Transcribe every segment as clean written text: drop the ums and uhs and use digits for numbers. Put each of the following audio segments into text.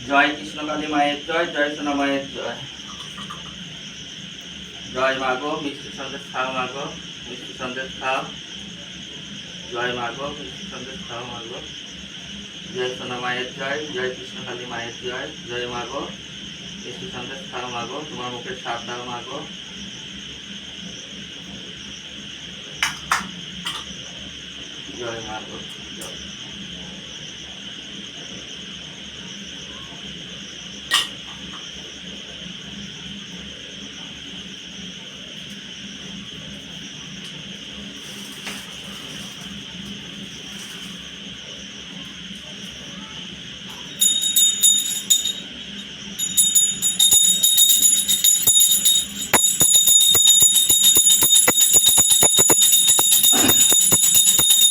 জয় কৃষ্ণ কালী মায়ের জয়, জয় সোনা মায়ের জয়। জয় মাগো, মিষ্টি সন্দেশ খাও মাগো, মিষ্টি সন্দেশ খাও। জয় মাগো, মিষ্টি সন্দেশ খাও মাগো। জয় সোনা মায়ের জয়, জয় কৃষ্ণ কালী মায়ের জয়। জয় মাগো, মিষ্টি সন্দেশ খাও মাগো, তোমার মুখে স্বাদ দাও মাগো। জয় মাগো জয়।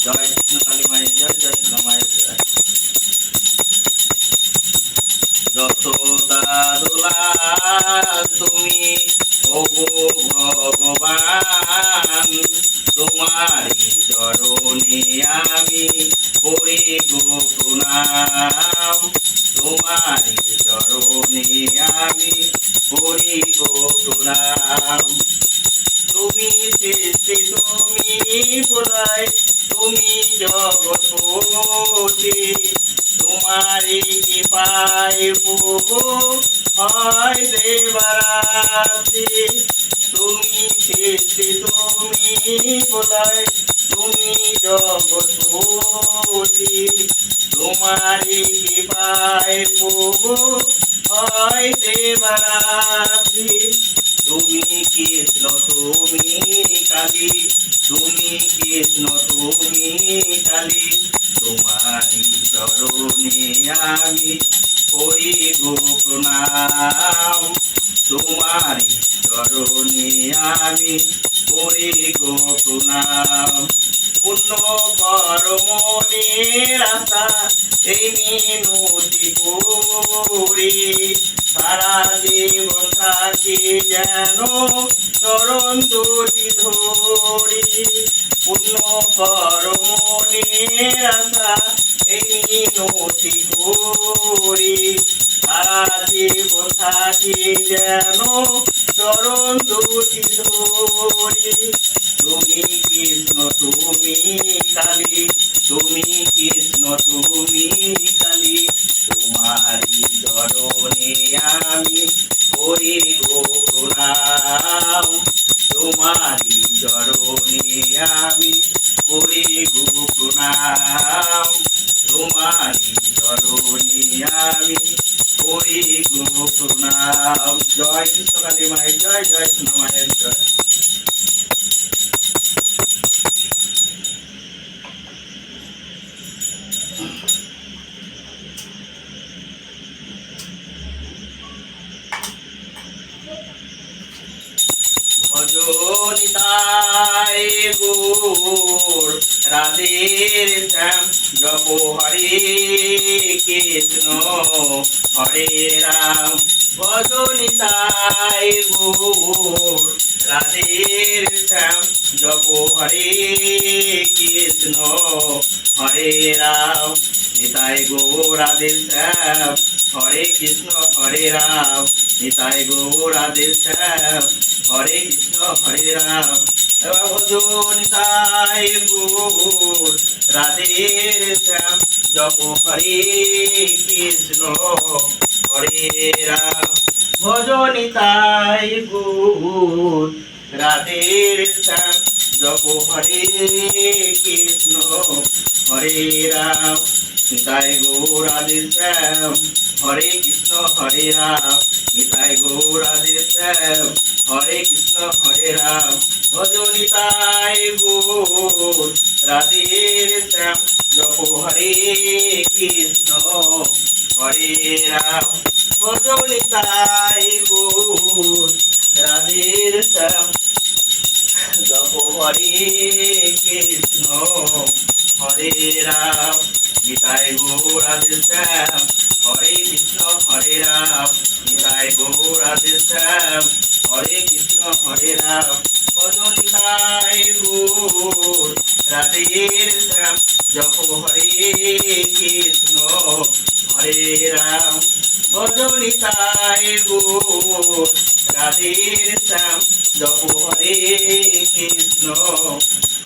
জয় কৃষ্ণ কালী মায়ের জয়, জয় সোনা মায়ের জয়। যশোদা দোলা তুমি ওগো ভগবান, তোমারি চরণে আমি করি গো প্রণাম। তোমারি চরণে আমি করি গো প্রণাম। তুমি সৃষ্টি, তুমি প্রলয়, তুমি জগৎপতি। তোমারি কৃপায় প্রভু হয় দেবারাত্রি। তুমি সৃষ্টি, তুমি প্রলয়, তুমি জগৎপতি। তোমারি কৃপায় প্রভু হয় দেবারাত্রি। তুমি কৃষ্ণ, তুমি কালী, তুমি কৃষ্ণ, তুমি কালী। তোমারি চরণে আমি করি গো প্রণাম। তোমারি চরণে আমি করি গো প্রণাম। পুণ্য কর্মণের আশা এই মিনতি করি, সারা জীবন থাকি যেন চরণ দুটি ধরি। পুণ্য কর্মণের আশা এই মিনতি করি, সারা জীবন থাকি যেন চরণ দুটি ধরি। তুমি কৃষ্ণ, তুমি কালী, তুমি কৃষ্ণ, তুমি কালী। তোমারি চরণে আমি করি গো প্রণাম। তোমারি চরণে আমি করি গো প্রণাম। তোমারি চরণে আমি করি গো প্রণাম। জয় কৃষ্ণ কালী মায়ের জয়, জয় সোনা মায়ের জয়। ভজনিতায় গৌর রাধের শ্যাম, জপ হরে কৃষ্ণ হরে রাম। ভজনিতায় গৌর রাধের শ্যাম, জপ হরে কৃষ্ণ হরে রাম। নিতাই গৌর রাধের শ্যাম, হরে কৃষ্ণ হরে রাম। নিতাই গৌর রাধের শ্যাম, হরে কৃষ্ণ হরে রাম। ভজনিতাই গৌর রাধের শ্যাম, জপ হরে কৃষ্ণ হরে রাম। ভজনিতাই গৌর রাধের শ্যাম, জপ হরে কৃষ্ণ হরে রাম। নিতাই গৌর রাধের শ্যাম, হরে কৃষ্ণ হরে রাম। নিতাই গৌর রাধের শ্যাম, হরে কৃষ্ণ হরে রাম। ভজনিতাই গৌর রাধের শ্যাম, জপ হরে কৃষ্ণ হরে রাম। ভজনিতাই গৌর রাধের শ্যাম, জপ হরে কৃষ্ণ হরে রাম। নিতাই গৌর রাধের শ্যাম, হরে কৃষ্ণ হরে রাম। নিতাই গৌর রাধের শ্যাম, হরে কৃষ্ণ হরে রাম। ভজনিতাই গৌর রাধের শ্যাম, জপ হরে কৃষ্ণ হরে রাম। ভজনিতায় গৌর রাধের শ্যাম জপ হরে কৃষ্ণ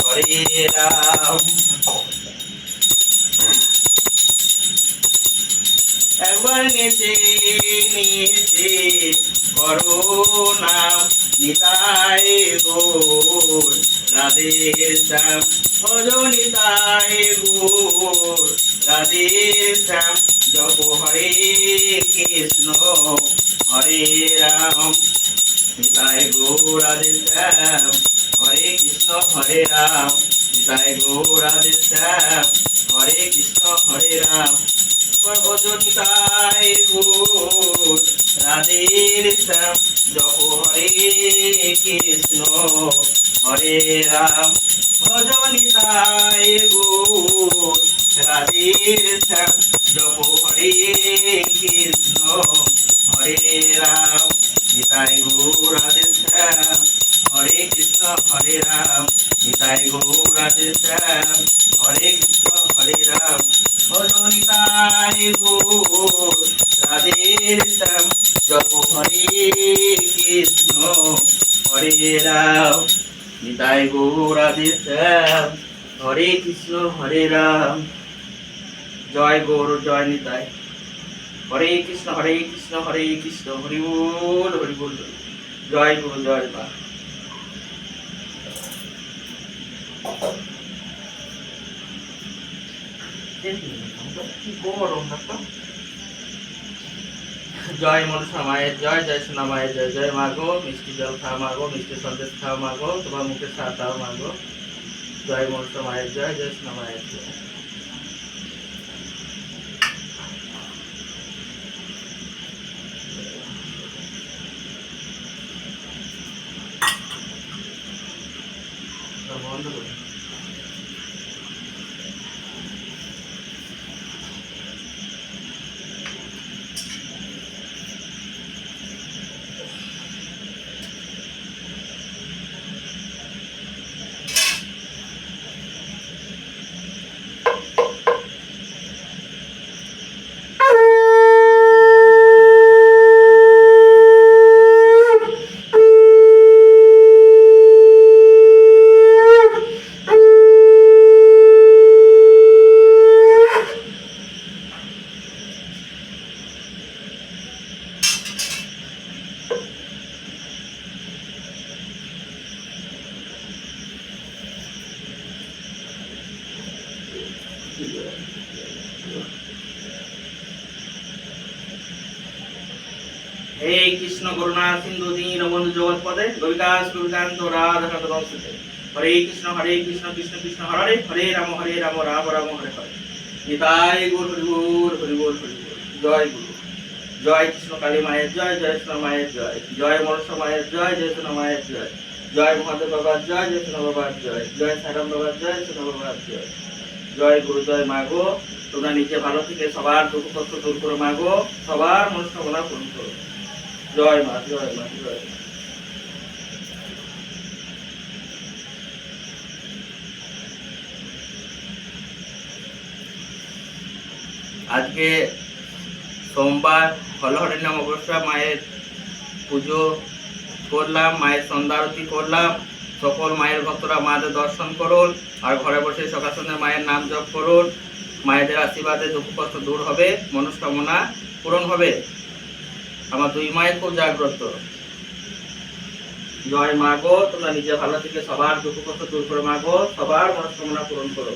হরে রাম। একবার নেচে নেচে করো নাম নিতাই গৌর রাধে শ্যাম ভজনিতাই গৌর রাধে শ্যাম জপ হরে কৃষ্ণ হরে রাম। নিতাই গৌর রাধে শ্যাম হরে কৃষ্ণ হরে রাম। নিতাই গৌর রাধে শ্যাম হরে কৃষ্ণ হরে রাম। ভজনিতাই গৌর রাধের শ্যাম জপ হরে কৃষ্ণ হরে রাম। ভজনিতাই গৌর রাধের শ্যাম জপ হরে কৃষ্ণ হরে রাম। নিতাই গৌর রাধে শ্যাম হরে কৃষ্ণ হরে রাম। নিতাই গৌর রাধে শ্যাম হরে কৃষ্ণ হরে রাম। ভজনিতাই গৌর রাধের শ্যাম জপ হরে কৃষ্ণ হরে রাম। নিতাই গৌর রাধে শ্যাম হরে কৃষ্ণ হরে রাম। জয় গৌর জয় নিতাই। হরে কৃষ্ণ হরে কৃষ্ণ হরে কৃষ্ণ হরি বল হরি বল। জয় গুরু জয় মা। জয় মনসা মায়ের জয়, জয় সোনা মায়ের জয়। জয় মাগো, মিষ্টি জল খাও মাগো, মিষ্টি সন্দেশ খাও মাগো, তোমার মুখে স্বাদ দাও মাগো। জয় মনসা মায়ের জয়, জয় সোনা মায়ের জয়। বন্ধ করে हे कृष्ण करुणा सिंधु दीनबंधु जगत्पते गोविकास गोविकांत राधा नमस्ते। हरे कृष्ण कृष्ण कृष्ण हरे हरे राम राम राम हरे हरे। निताय गौर हरि बोल हरि बोल हरि बोल। जय गुरु जय कृष्ण काली माয়ের জয়, জয় সোনা মায়ের জয়। জয় মনসা মায়ের জয়, জয় সোনা মায়ের জয়। জয় মহাদেব বাবার জয়, জয় সোনা বাবার জয়। জয় সারাম বাবার জয়, সোনা বাবার জয়। জয় গুরু জয় মাগো। তোমরা নিজে ভালো থেকে সবার দুঃখ কষ্ট দূর করো মাগো, সবার মনস্কামনা পূরণ করো। জয় মা জয় মা জয়। আজকে সোমবার হলহরি অমাবস্যা, মায়ের পুজো করলাম, মায়ের সন্ধ্যা আরতি করলাম। সকল মায়ের ভক্তরা মাদের দর্শন করুন আর ঘরে বসে সকাল সন্ধ্যায় মায়ের নাম জপ করুন। মায়েদের আশীর্বাদে দুঃখ কষ্ট দূর হবে, মনস্কামনা পূরণ হবে। আমার দুই মায়ের খুব জাগ্রত। জয় মা গো, তোমরা নিজে ভালো থেকে সবার দুঃখ কষ্ট দূর করে মা গো, সবার মনস্কামনা পূরণ করো।